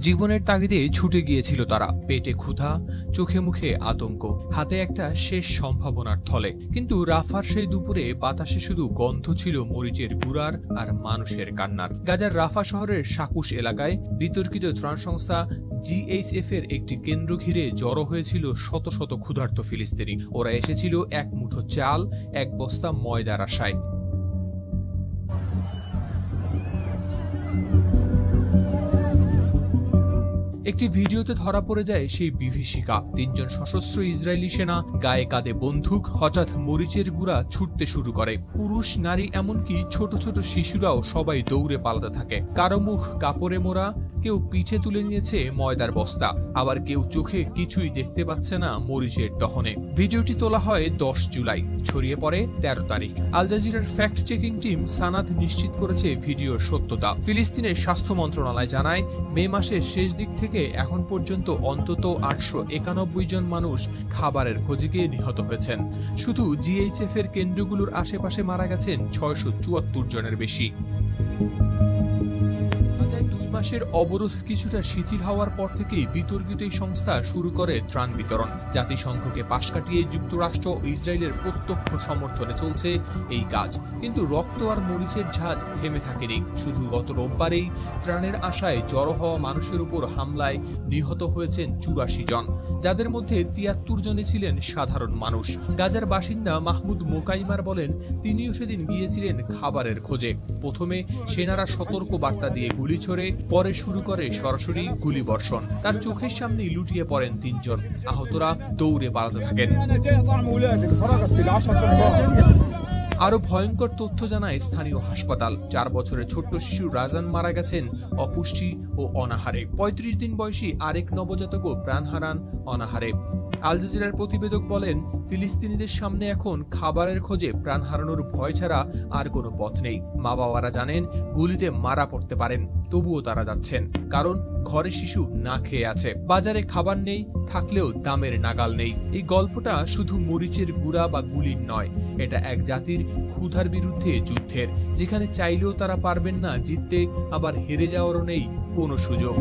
জীবনের তাগিদে ছুটে গিয়েছিল তারা, পেটে ক্ষুধা, চোখে মুখে আতঙ্ক, হাতে একটা শেষ সম্ভাবনার থলে। কিন্তু রাফার সেই দুপুরে বাতাসে শুধু গন্ধ ছিল মরিচের গুঁড়ার আর মানুষের কান্নার। গাজার রাফা শহরের সাকুশ এলাকায় বিতর্কিত ত্রাণ সংস্থা জিএইচএফ এর একটি কেন্দ্র ঘিরে জড়ো হয়েছিল শত শত ক্ষুধার্ত ফিলিস্তিনি। ওরা এসেছিল এক মুঠো চাল, এক বস্তা ময়দার আশায়। একটি ভিডিওতে ধরা পড়ে যায় সেই বিভীষিকা। তিনজন সশস্ত্র ইসরায়েলি সেনা, গায়ে কাঁধে বন্দুক, হঠাৎ মরিচের গুঁড়া ছুটতে শুরু করে। পুরুষ, নারী, এমনকি ছোট ছোট শিশুরাও সবাই দৌড়ে পালাতে থাকে। কারো মুখ কাপড়ে মোড়া, কেউ পিঠে তুলে নিয়েছে ময়দার বস্তা, আবার কেউ চোখে কিছুই দেখতে পাচ্ছে না মরিচের দহনে। ভিডিওটি তোলা হয় 10 জুলাই, ছড়িয়ে পড়ে 13 তারিখ। আল জাজিরার ফ্যাক্ট চেকিং টিম সানাদ নিশ্চিত করেছে ভিডিওর সত্যতা। ফিলিস্তিনের স্বাস্থ্য মন্ত্রণালয় জানায়, মে মাসের শেষ দিক থেকে এখন পর্যন্ত অন্তত 891 জন মানুষ খাবারের খোঁজে গিয়ে নিহত হয়েছেন। শুধু জিএইচএফ এর কেন্দ্রগুলোর আশেপাশে মারা গেছেন 674 জনের বেশি। মাসের অবরোধ কিছুটা শিথিল হওয়ার পর থেকেই বিতর্কিত এই সংস্থা শুরু করে ত্রাণ বিতরণ। জাতিসংঘকে পাশ কাটিয়ে যুক্তরাষ্ট্র ও ইসরায়েলের প্রত্যক্ষ সমর্থনে চলছে এই কাজ। কিন্তু রক্ত আর মরিচের ঝাঁজ থেমে থাকেনি। শুধু গত রোববারেই ত্রাণের আশায় জড়ো হওয়া মানুষের উপর হামলায় নিহত হয়েছেন 84 জন, যাদের মধ্যে 73 জনে ছিলেন সাধারণ মানুষ। গাজার বাসিন্দা মাহমুদ মোকাইমার বলেন, তিনিও সেদিন গিয়েছিলেন খাবারের খোঁজে। প্রথমে সেনারা সতর্ক বার্তা দিয়ে গুলি ছোড়ে, পরে শুরু করে সরাসরি গুলিবর্ষণ। তার চোখের সামনেই লুটিয়ে পড়েন 3 জন। আহতরা দৌড়ে পালাতে থাকেন। আরো ভয়ঙ্কর তথ্য জানায় স্থানীয় হাসপাতাল। 4 বছরের ছোট্ট শিশু রাজান মারা গেছেন অপুষ্টি ও অনাহারে। 35 দিন বয়সী আরেক নবজাতকও প্রাণ হারান অনাহারে। আল জাজিরার প্রতিবেদক বলেন, ফিলিস্তিনিদের সামনে এখন খাবারের খোঁজে প্রাণ হারানোর ভয় ছাড়া আর কোনো পথ নেই। মা বাবারা জানেন গুলিতে মারা পড়তে পারেন, তবুও তারা যাচ্ছেন, কারণ ঘরে শিশু না খেয়ে আছে। বাজারে খাবার নেই, থাকলেও দামের নাগাল নেই। এই গল্পটা শুধু মরিচের গুঁড়া বা গুলির নয়, এটা এক জাতির ক্ষুধার বিরুদ্ধে যুদ্ধের, যেখানে চাইলেও তারা পারবেন না জিততে, আবার হেরে যাওয়ারও নেই কোনো সুযোগ।